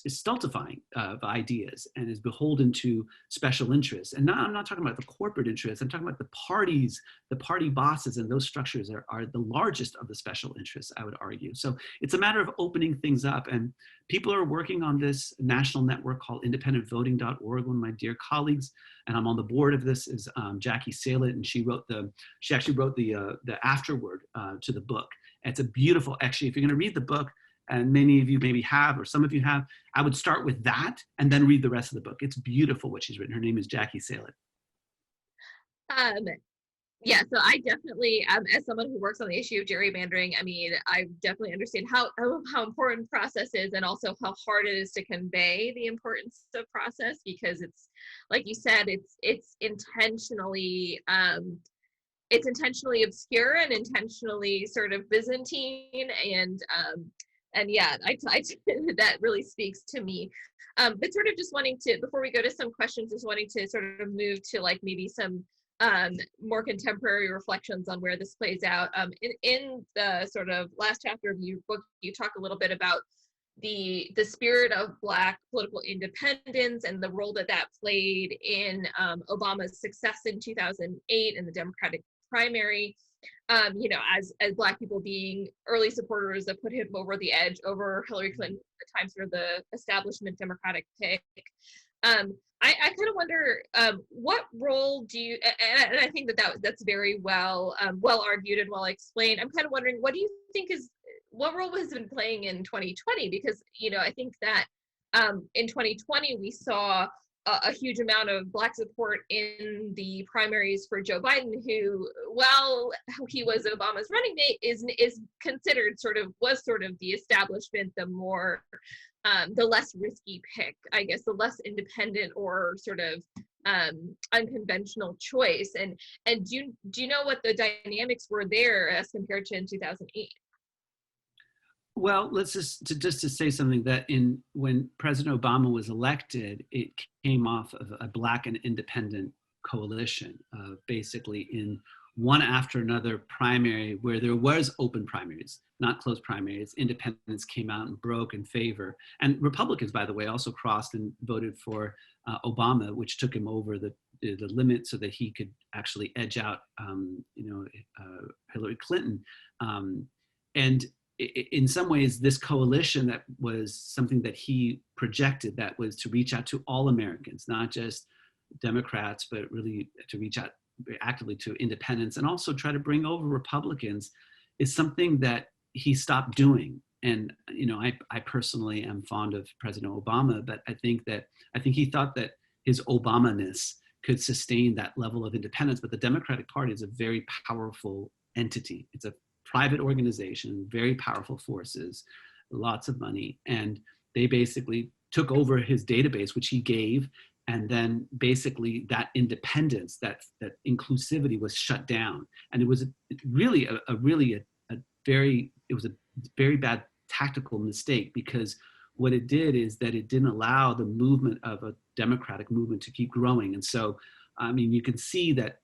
is stultifying of ideas and is beholden to special interests. And I'm not talking about the corporate interests. I'm talking about the parties, the party bosses, and those structures are the largest of the special interests, I would argue. So it's a matter of opening things up. And people are working on this national network called independentvoting.org. One of my dear colleagues, and I'm on the board of this, is Jackie Salit, and she actually wrote the afterword to the book. And it's a beautiful, actually, if you're going to read the book, and many of you maybe have, or some of you have, I would start with that and then read the rest of the book. It's beautiful what she's written. Her name is Jackie Salit. Yeah, so I definitely, as someone who works on the issue of gerrymandering, I mean, I definitely understand how important process is, and also how hard it is to convey the importance of process, because it's, like you said, it's intentionally obscure and intentionally sort of Byzantine, and yeah, that really speaks to me. But sort of just wanting to, before we go to some questions, just wanting to sort of move to like maybe some more contemporary reflections on where this plays out. In the sort of last chapter of your book, you talk a little bit about the spirit of Black political independence and the role that played in Obama's success in 2008 in the Democratic primary. As Black people being early supporters that put him over the edge over Hillary Clinton at the time, sort of the establishment Democratic pick. I kind of wonder what role do you, and I think that's very well argued and well explained. I'm kind of wondering, what do you think what role has been playing in 2020? Because, I think that in 2020 we saw a huge amount of Black support in the primaries for Joe Biden, who, while he was Obama's running mate, is considered was sort of the establishment, the more, the less risky pick, I guess, the less independent or sort of unconventional choice. And do you know what the dynamics were there as compared to in 2008? Well, let's just to say something that when President Obama was elected, it came off of a Black and independent coalition, basically in one after another primary where there was open primaries, not closed primaries. Independents came out and broke in favor, and Republicans, by the way, also crossed and voted for Obama, which took him over the limit so that he could actually edge out, Hillary Clinton, and in some ways, this coalition that was something that he projected, that was to reach out to all Americans, not just Democrats, but really to reach out actively to independents and also try to bring over Republicans, is something that he stopped doing. And, I personally am fond of President Obama, but I think he thought that his Obama-ness could sustain that level of independence. But the Democratic Party is a very powerful entity. It's a private organization, very powerful forces, lots of money. And they basically took over his database, which he gave. And then basically that independence, that inclusivity was shut down. And it was really a very bad tactical mistake, because what it did is that it didn't allow the movement of a democratic movement to keep growing. And so, you can see that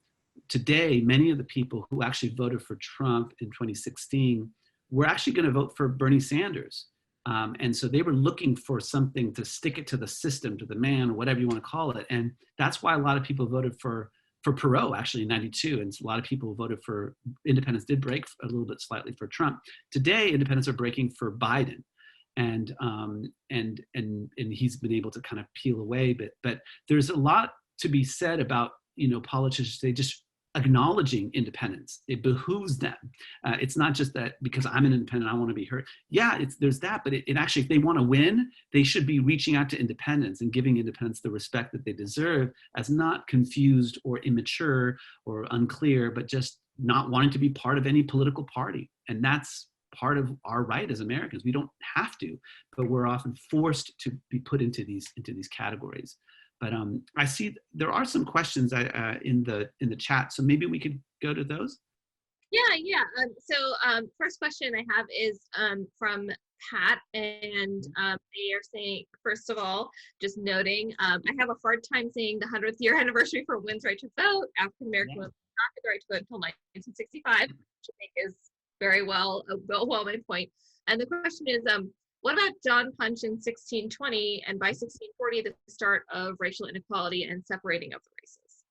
today, many of the people who actually voted for Trump in 2016 were actually going to vote for Bernie Sanders. And so they were looking for something to stick it to the system, to the man, or whatever you want to call it. And that's why a lot of people voted for Perot, actually, in 92. And a lot of people voted for, independents did break a little bit slightly for Trump. Today, independents are breaking for Biden. And he's been able to kind of peel away. But there's a lot to be said about, politicians, they just acknowledging independence. It behooves them. It's not just that because I'm an independent, I want to be heard. Yeah, there's that, but it actually, if they want to win, they should be reaching out to independents and giving independents the respect that they deserve, as not confused or immature or unclear, but just not wanting to be part of any political party. And that's part of our right as Americans. We don't have to, but we're often forced to be put into these categories. But I see there are some questions in the chat, so maybe we could go to those. Yeah. First question I have is from Pat, and they are saying, first of all, just noting, I have a hard time saying the 100th year anniversary for women's right to vote. African American women not had the right to vote until 1965, which I think is very well made point. And the question is, what about John Punch in 1620, and by 1640, the start of racial inequality and separating of the races?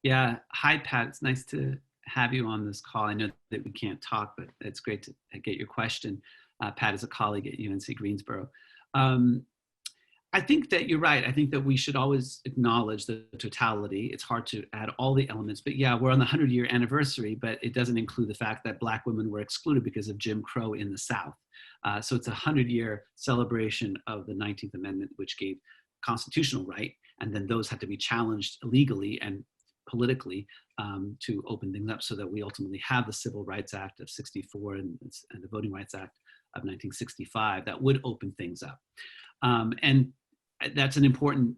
Yeah, hi Pat, it's nice to have you on this call. I know that we can't talk, but it's great to get your question. Pat is a colleague at UNC Greensboro. I think that you're right. I think that we should always acknowledge the totality. It's hard to add all the elements, but yeah, we're on the 100-year anniversary, but it doesn't include the fact that Black women were excluded because of Jim Crow in the South. So it's a 100-year celebration of the 19th Amendment, which gave constitutional right, and then those had to be challenged legally and politically to open things up, so that we ultimately have the Civil Rights Act of *64 and the Voting Rights Act of 1965 that would open things up. And that's an important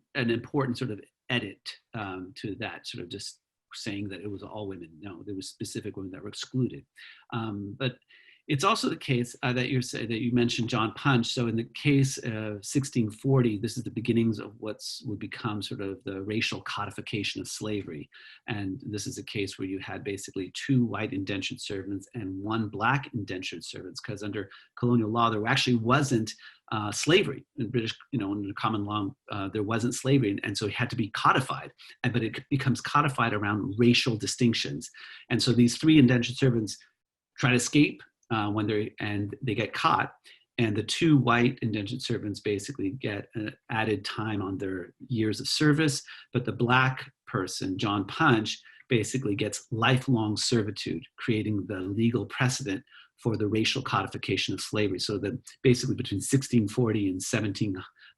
sort of edit to that, sort of just saying that it was all women. No, there was specific women that were excluded. But it's also the case that you mentioned John Punch. So in the case of 1640, this is the beginnings of what would become sort of the racial codification of slavery. And this is a case where you had basically 2 white indentured servants and 1 Black indentured servants, because under colonial law, there actually wasn't slavery in British, under common law, there wasn't slavery. And so it had to be codified, but it becomes codified around racial distinctions. And so these 3 indentured servants try to escape when they get caught, and the 2 white indentured servants basically get an added time on their years of service, but the Black person, John Punch, basically gets lifelong servitude, creating the legal precedent for the racial codification of slavery. So that basically between 1640 and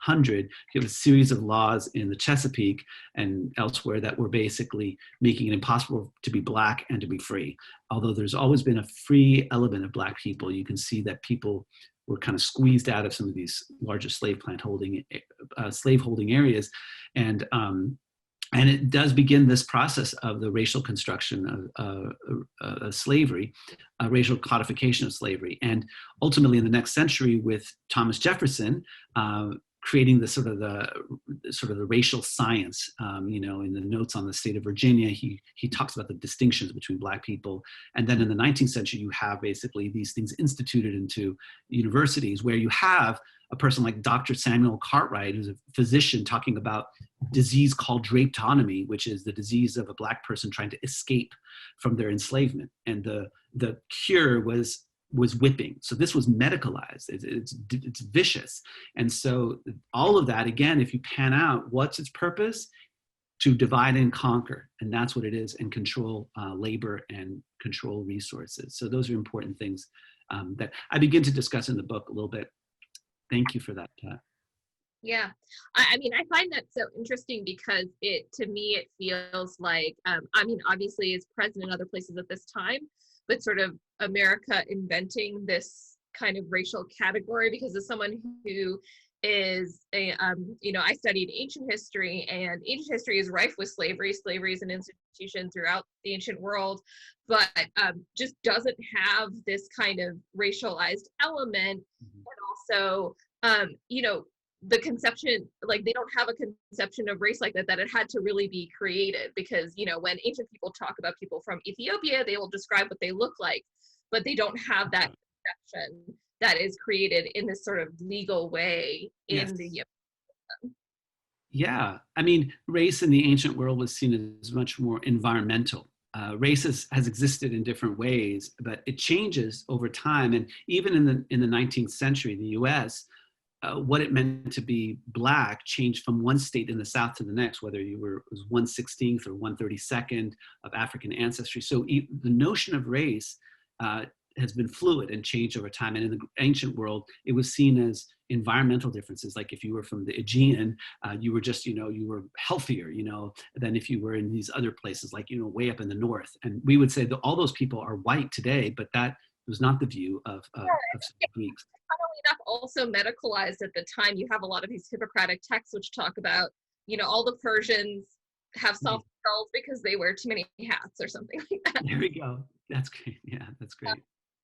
1800, you have a series of laws in the Chesapeake and elsewhere that were basically making it impossible to be Black and to be free. Although there's always been a free element of Black people, you can see that people were kind of squeezed out of some of these larger slaveholding areas, and it does begin this process of the racial construction of slavery, racial codification of slavery, and ultimately in the next century with Thomas Jefferson creating the sort of the racial science. In the notes on the state of Virginia, he talks about the distinctions between Black people, and then in the 19th century you have basically these things instituted into universities where you have a person like Dr. Samuel Cartwright, who's a physician, talking about disease called drapeotomy, which is the disease of a Black person trying to escape from their enslavement. And the cure was whipping. So this was medicalized. It's vicious. And so all of that, again, if you pan out, what's its purpose? To divide and conquer. And that's what it is, and control labor and control resources. So those are important things that I begin to discuss in the book a little bit. Thank you for that. Yeah, I mean, I find that so interesting because to me, it feels like, obviously it's present in other places at this time, but sort of America inventing this kind of racial category, because as someone who is I studied ancient history, and ancient history is rife with slavery. Slavery is an institution throughout the ancient world, but just doesn't have this kind of racialized element. And also, the conception, like they don't have a conception of race like that it had to really be created, because, when ancient people talk about people from Ethiopia, they will describe what they look like, but they don't have that conception that is created in this sort of legal way in the Yeah, I mean, race in the ancient world was seen as much more environmental. Race has existed in different ways, but it changes over time. And even in the 19th century, the U.S., what it meant to be Black changed from one state in the South to the next, whether it was 1/16th or 1/32nd of African ancestry. So the notion of race has been fluid and changed over time. And in the ancient world, it was seen as environmental differences. Like if you were from the Aegean, you were just, you were healthier, than if you were in these other places, like, way up in the north. And we would say that all those people are white today, but that was not the view of some Greeks. Funnily enough, also medicalized at the time. You have a lot of these Hippocratic texts which talk about, all the Persians have soft skulls because they wear too many hats or something like that. There we go. That's great. Yeah, that's great.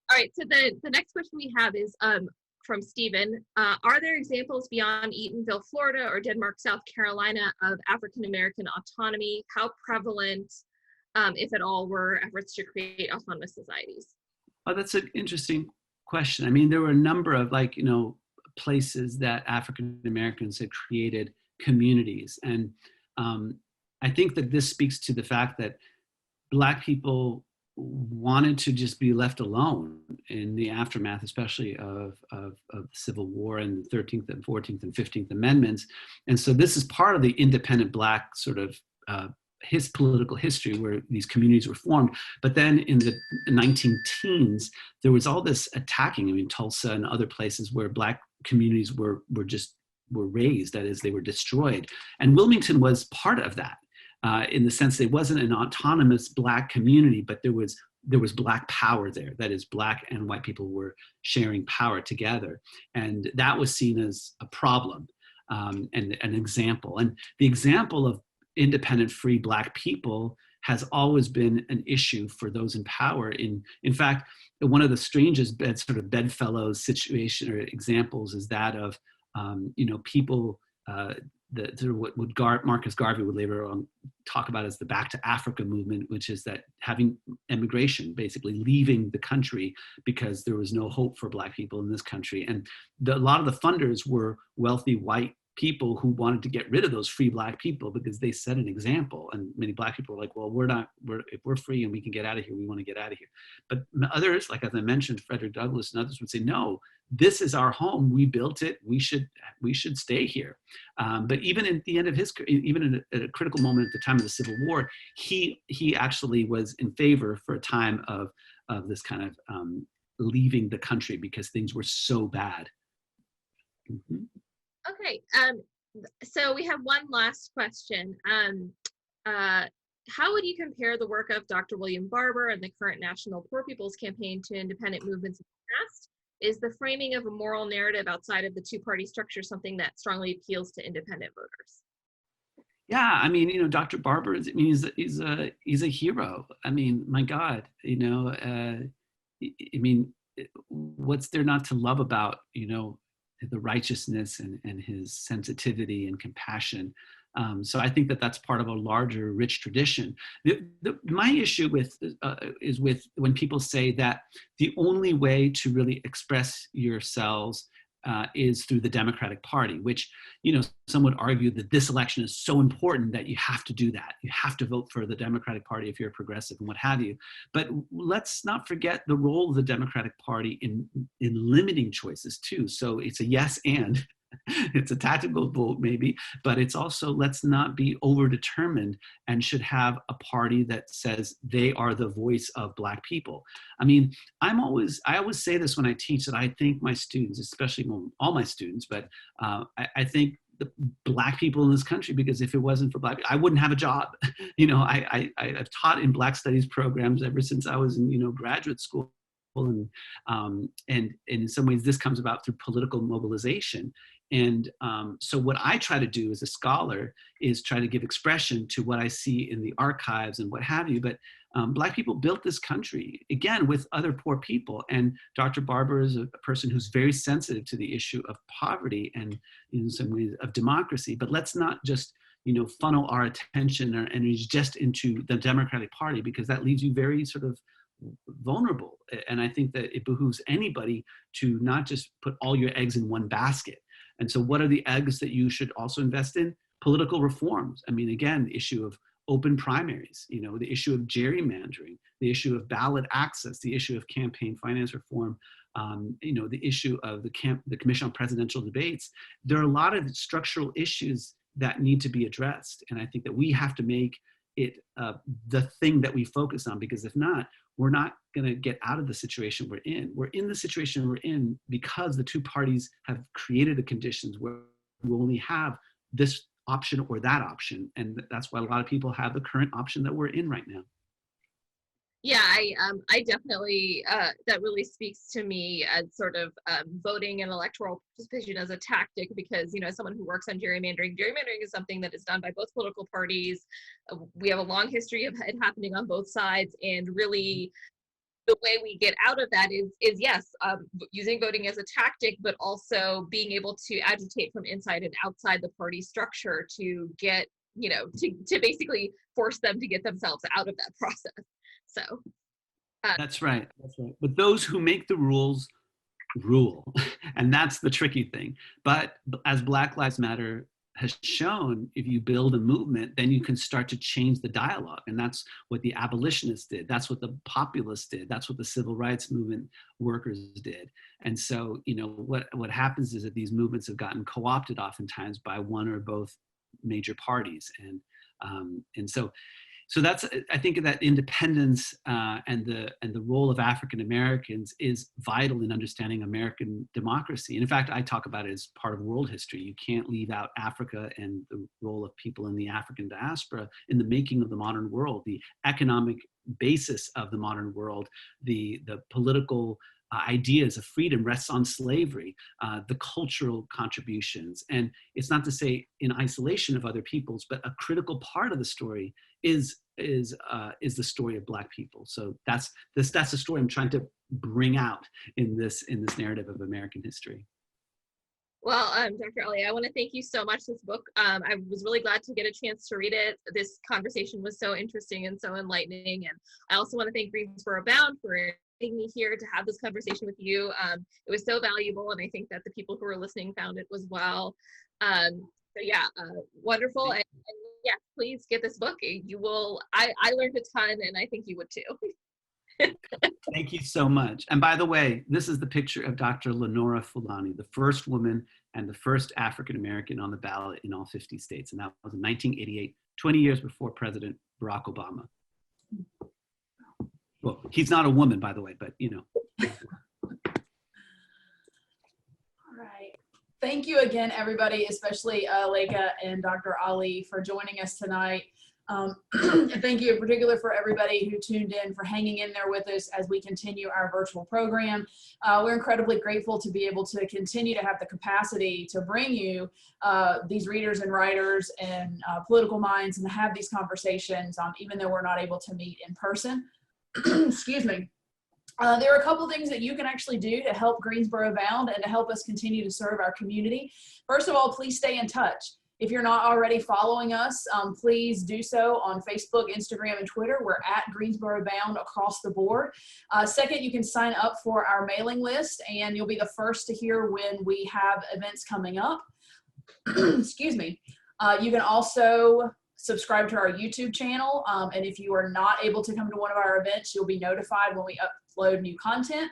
All right, so the next question we have is from Stephen. Are there examples beyond Eatonville, Florida, or Denmark, South Carolina, of African-American autonomy? How prevalent, if at all, were efforts to create autonomous societies? Oh, that's an interesting question. I mean, there were a number of places that African Americans had created communities. And I think that this speaks to the fact that Black people wanted to just be left alone in the aftermath, especially of the Civil War and the 13th and 14th and 15th Amendments. And so this is part of the independent Black sort of his political history where these communities were formed. But then in the 19-teens, there was all this attacking. I mean, Tulsa and other places where Black communities were raised, that is, they were destroyed. And Wilmington was part of that. In the sense it wasn't an autonomous Black community, but there was Black power there. That is, Black and white people were sharing power together. And that was seen as a problem and an example. And the example of independent, free Black people has always been an issue for those in power. In fact, one of the strangest bedfellows situation or examples is that of, people what Marcus Garvey would later on talk about as the Back to Africa movement, which is that having emigration, basically leaving the country because there was no hope for Black people in this country. And a lot of the funders were wealthy white people who wanted to get rid of those free Black people because they set an example. And many Black people were like, well, if we're free and we can get out of here, we want to get out of here. But others, like as I mentioned, Frederick Douglass and others would say, no, this is our home. We built it. We should stay here. But even at the end of his, even at a critical moment at the time of the Civil War, he actually was in favor for a time of this kind of leaving the country because things were so bad. Mm-hmm. Okay, so we have one last question. How would you compare the work of Dr. William Barber and the current National Poor People's Campaign to independent movements in the past? Is the framing of a moral narrative outside of the two-party structure something that strongly appeals to independent voters? Yeah, I mean, Dr. Barber is, I mean, he's a hero. I mean, my God, I mean, what's there not to love about, the righteousness and his sensitivity and compassion. So I think that that's part of a larger, rich tradition. My issue is with when people say that the only way to really express yourselves is through the Democratic Party, which, some would argue that this election is so important that you have to do that. You have to vote for the Democratic Party if you're a progressive and what have you. But let's not forget the role of the Democratic Party in limiting choices too. So it's a yes and. It's a tactical vote maybe, but it's also, let's not be over-determined and should have a party that says they are the voice of Black people. I mean, I always say this when I teach, that I think my students, especially all my students, but I think the Black people in this country, because if it wasn't for Black people, I wouldn't have a job. I've taught in Black studies programs ever since I was in, graduate school. And in some ways, this comes about through political mobilization. And so what I try to do as a scholar is try to give expression to what I see in the archives and what have you. But Black people built this country, again, with other poor people. And Dr. Barber is a person who's very sensitive to the issue of poverty and in some ways of democracy. But let's not just funnel our attention or energies just into the Democratic Party, because that leaves you very sort of vulnerable. And I think that it behooves anybody to not just put all your eggs in one basket. And so what are the eggs that you should also invest in? Political reforms. I mean, again, the issue of open primaries, the issue of gerrymandering, the issue of ballot access, the issue of campaign finance reform, the issue of the Commission on Presidential Debates. There are a lot of structural issues that need to be addressed. And I think that we have to make it the thing that we focus on, because if not, we're not going to get out of the situation we're in. We're in the situation we're in because the two parties have created the conditions where we only have this option or that option. And that's why a lot of people have the current option that we're in right now. Yeah, I definitely, that really speaks to me as sort of voting and electoral participation as a tactic, because, as someone who works on gerrymandering is something that is done by both political parties. We have a long history of it happening on both sides, and really the way we get out of that is yes, using voting as a tactic, but also being able to agitate from inside and outside the party structure to get, to basically force them to get themselves out of that process. So that's right. But those who make the rules rule. And that's the tricky thing. But as Black Lives Matter has shown, if you build a movement, then you can start to change the dialogue. And that's what the abolitionists did. That's what the populists did. That's what the civil rights movement workers did. And so, what happens is that these movements have gotten co-opted oftentimes by one or both major parties. And so that's, I think, that independence and the role of African Americans is vital in understanding American democracy. And in fact, I talk about it as part of world history. You can't leave out Africa and the role of people in the African diaspora in the making of the modern world, the economic basis of the modern world, the political ideas of freedom rests on slavery, the cultural contributions. And it's not to say in isolation of other peoples, but a critical part of the story is the story of Black people. So that's the story I'm trying to bring out in this narrative of American history. Well, Dr. Ali, I want to thank you so much for this book. I was really glad to get a chance to read it. This conversation was so interesting and so enlightening. And I also want to thank Greensboro Bound for inviting me here to have this conversation with you. It was so valuable, and I think that the people who are listening found it as well. So yeah, wonderful. And yeah, please get this book. You will. I learned a ton, and I think you would too. Thank you so much. And by the way, this is the picture of Dr. Lenora Fulani, the first woman and the first African-American on the ballot in all 50 states. And that was in 1988, 20 years before President Barack Obama. Well, he's not a woman, by the way, but All right. Thank you again, everybody, especially Leica and Dr. Ali for joining us tonight. And thank you in particular for everybody who tuned in, for hanging in there with us as we continue our virtual program. We're incredibly grateful to be able to continue to have the capacity to bring you these readers and writers and political minds and to have these conversations, even though we're not able to meet in person. Excuse me. There are a couple things that you can actually do to help Greensboro Bound and to help us continue to serve our community. First of all, please stay in touch. If you're not already following us, please do so on Facebook, Instagram, and Twitter. We're at Greensboro Bound across the board. Second, you can sign up for our mailing list, and you'll be the first to hear when we have events coming up. Excuse me. You can also subscribe to our YouTube channel, and if you are not able to come to one of our events, you'll be notified when we upload new content.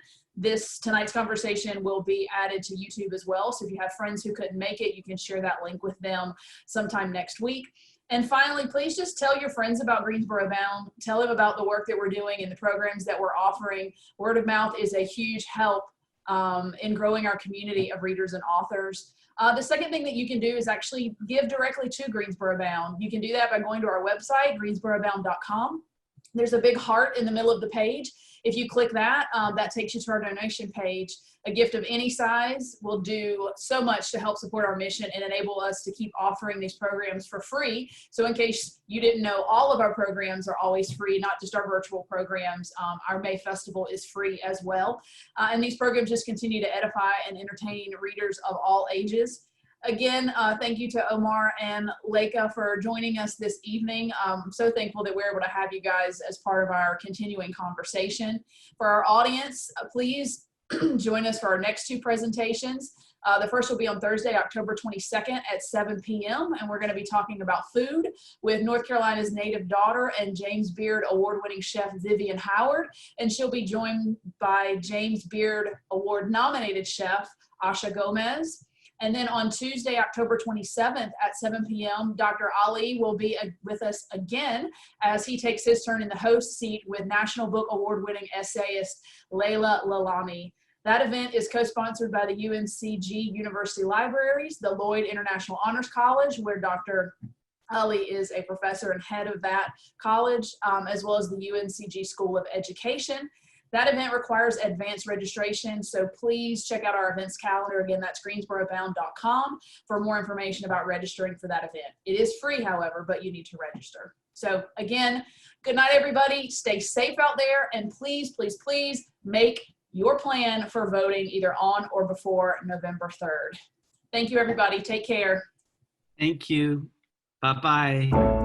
Tonight's conversation will be added to YouTube as well. So if you have friends who couldn't make it, you can share that link with them sometime next week. And finally, please just tell your friends about Greensboro Bound. Tell them about the work that we're doing and the programs that we're offering. Word of mouth is a huge help in growing our community of readers and authors. The second thing that you can do is actually give directly to Greensboro Bound. You can do that by going to our website, greensborobound.com. There's a big heart in the middle of the page. If you click that, that takes you to our donation page. A gift of any size will do so much to help support our mission and enable us to keep offering these programs for free. So in case you didn't know, all of our programs are always free, not just our virtual programs. Our May Festival is free as well. And these programs just continue to edify and entertain readers of all ages. Again, thank you to Omar and Leica for joining us this evening. I'm so thankful that we're able to have you guys as part of our continuing conversation. For our audience, please join us for our next two presentations. The first will be on Thursday, October 22nd at 7 p.m. And we're going to be talking about food with North Carolina's native daughter and James Beard award-winning chef Vivian Howard. And she'll be joined by James Beard award-nominated chef Asha Gomez. And then on Tuesday, October 27th at 7 p.m., Dr. Ali will be with us again as he takes his turn in the host seat with National Book Award-winning essayist Layla Lalani. That event is co-sponsored by the UNCG University Libraries, the Lloyd International Honors College, where Dr. Ali is a professor and head of that college, as well as the UNCG School of Education. That event requires advanced registration, so please check out our events calendar. Again, that's greensborobound.com for more information about registering for that event. It is free, however, but you need to register. So again, good night, everybody. Stay safe out there, and please, please, please make your plan for voting either on or before November 3rd. Thank you, everybody. Take care. Thank you. Bye-bye.